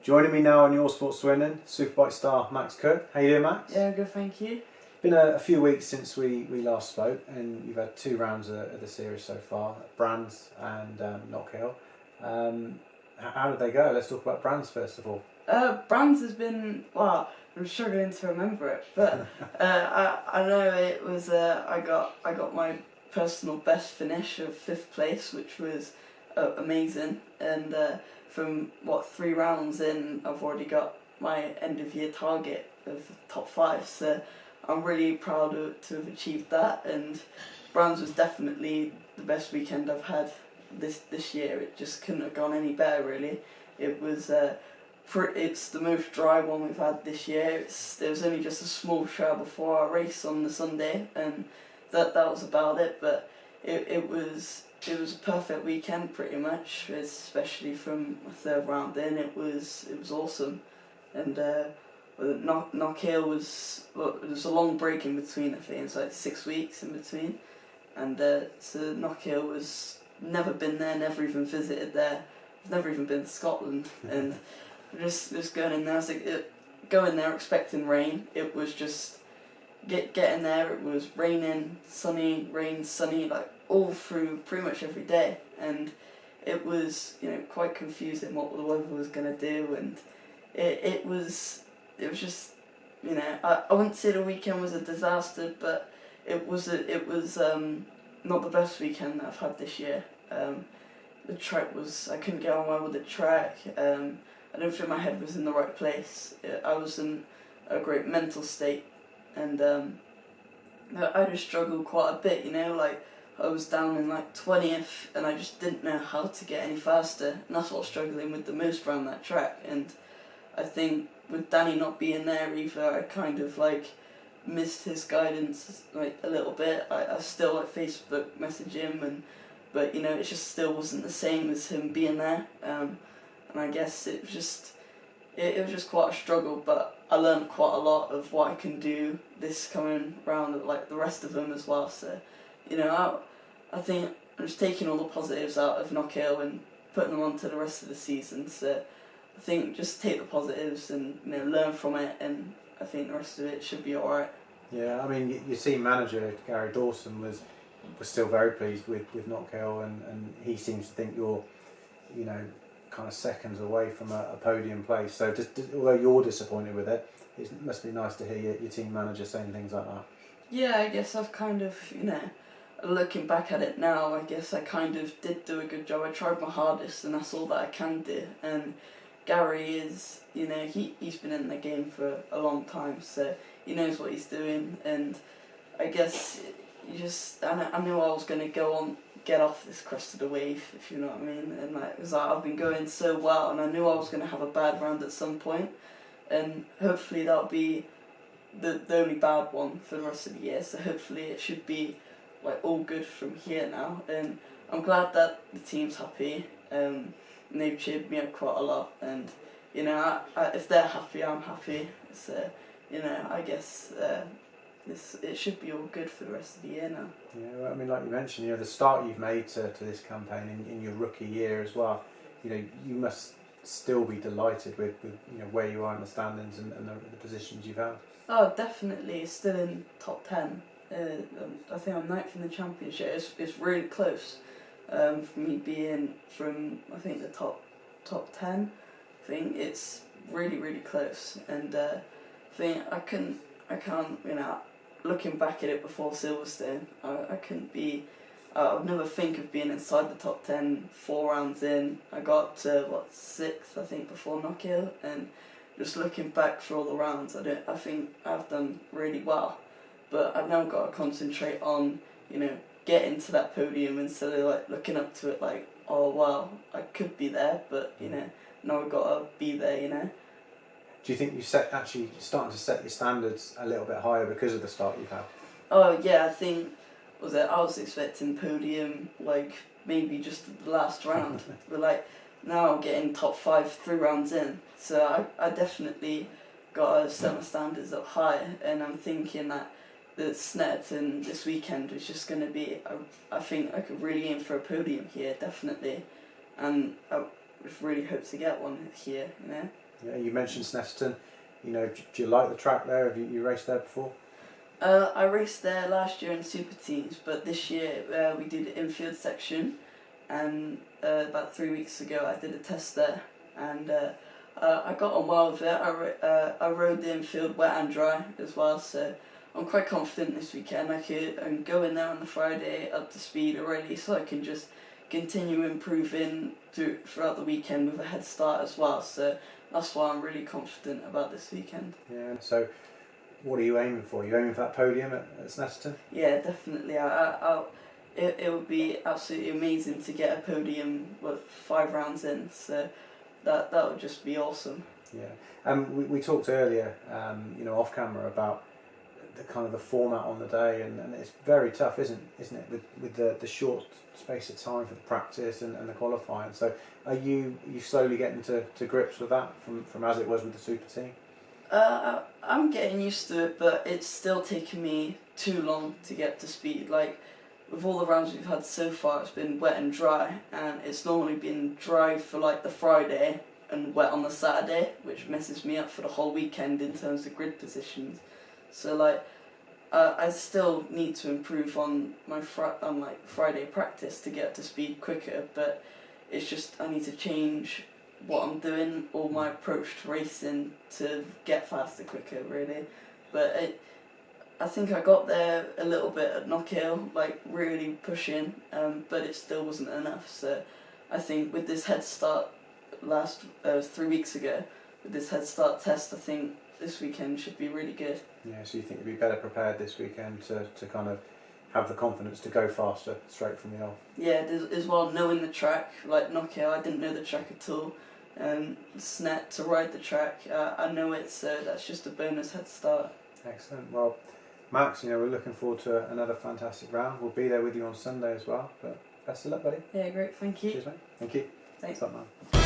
Joining me now on Your Sport Swindon, Superbike star Max Cook. How you doing, Max? Yeah, good, thank you. Been a few weeks since we last spoke, and you've had 2 rounds of the series so far, Brands and Knockhill. How did they go? Let's talk about Brands first of all. Brands has been, well, I'm struggling to remember it, but I know it was, I got my personal best finish of 5th place, which was amazing, and from 3 rounds in, I've already got my end of year target of top 5, so I'm really proud to have achieved that, and Brands was definitely the best weekend I've had this year. It just couldn't have gone any better, really. It was it's the most dry one we've had this year. There was only just a small shower before our race on the Sunday, and that was about it. But it was a perfect weekend pretty much, especially from the 3rd round in. It was awesome, and Knockhill was there was a long break in between. I think it was like 6 weeks in between, and so Knockhill was never been there, never even visited there. I've never even been to Scotland, and just going in there. I was like, going there expecting rain. It was just getting there. It was raining, sunny, rain, sunny, like all through pretty much every day, and it was quite confusing what the weather was gonna do, and it was just I wouldn't say the weekend was a disaster, but it was not the best weekend that I've had this year. The track was, I couldn't get on well with the track. I don't think my head was in the right place. I was in a great mental state, and I just struggled quite a bit. Like I was down in like 20th, and I just didn't know how to get any faster, and that's what I was struggling with the most around that track. And I think with Danny not being there either, I kind of like missed his guidance like a little bit. I still like Facebook message him, but it just still wasn't the same as him being there. And I guess it was just quite a struggle, but I learned quite a lot of what I can do this coming round, like the rest of them as well. So, I think I'm just taking all the positives out of Knockhill and putting them onto the rest of the season. So I think just take the positives and learn from it, and I think the rest of it should be alright. Yeah, I mean, your team manager Gary Dawson was still very pleased with Knockhill, and he seems to think you're kind of seconds away from a podium place. So although you're disappointed with it, it must be nice to hear your team manager saying things like that. Yeah, I guess I've kind of, looking back at it now, I guess I kind of did do a good job. I tried my hardest, and that's all that I can do. And Gary is, he's been in the game for a long time, so he knows what he's doing. And I guess I knew I was going to go on, get off this crest of the wave, if you know what I mean. And it was like I've been going so well, and I knew I was going to have a bad round at some point, and hopefully that'll be the only bad one for the rest of the year. So hopefully it should be like all good from here now, and I'm glad that the team's happy. And they've cheered me up quite a lot, and if they're happy, I'm happy. So I guess it should be all good for the rest of the year now. Yeah, well, I mean, like you mentioned, the start you've made to this campaign in your rookie year as well. You must still be delighted with where you are in the standings and the positions you've had. Oh, definitely, still in top 10. I think I'm 9th in the championship. It's really close. For me being from I think the top 10, I think it's really really close. And I think I can't looking back at it before Silverstone, I couldn't be. I would never think of being inside the top 10 4 rounds in. I got to 6th I think before Knockhill, and just looking back for all the rounds, I think I've done really well, but I've now got to concentrate on getting to that podium instead of like looking up to it like, oh wow, I could be there, but now I've got to be there. Do you think you're starting to set your standards a little bit higher because of the start you've had? Oh yeah, I think I was expecting podium like maybe just the last round, but like now I'm getting top 5 3 rounds in, so I definitely got to set my standards up higher, and I'm thinking that the Snetterton this weekend is just going to be, I think I could really aim for a podium here, definitely, and I really hope to get one here, Yeah, you mentioned Snetterton. You know, do you like the track there? Have you raced there before? I raced there last year in Super Teams, but this year we did the infield section, and about 3 weeks ago I did a test there, and I got on well with it. I rode the infield wet and dry as well, so I'm quite confident this weekend I can go in there on the Friday up to speed already, so I can just continue improving throughout the weekend with a head start as well. So that's why I'm really confident about this weekend. Yeah. So, what are you aiming for? Are you aiming for that podium at Snetterton? Yeah, definitely. It would be absolutely amazing to get a podium with 5 rounds in. So that would just be awesome. Yeah. We talked earlier, you know, off camera about the kind of the format on the day, and it's very tough, isn't it, with the short space of time for the practice and the qualifying. So are you slowly getting to grips with that from as it was with the Super Team? I'm getting used to it, but it's still taking me too long to get to speed. Like, with all the rounds we've had so far, it's been wet and dry, and it's normally been dry for like the Friday and wet on the Saturday, which messes me up for the whole weekend in terms of grid positions. So like, I still need to improve on my Friday practice to get to speed quicker, but it's just I need to change what I'm doing or my approach to racing to get faster quicker, really. But I think I got there a little bit at Knockhill, like really pushing, but it still wasn't enough. So I think with this head start 3 weeks ago, with this head start test, I think this weekend should be really good. Yeah, so you think you'd be better prepared this weekend to kind of have the confidence to go faster straight from the off? Yeah, as well, knowing the track, like Knockhill, I didn't know the track at all. Snet to ride the track, I know it, so that's just a bonus head start. Excellent. Well, Max, you know, we're looking forward to another fantastic round. We'll be there with you on Sunday as well, but best of luck, buddy. Yeah, great, thank you. Cheers, mate. Thank you. Thanks. What's up, man?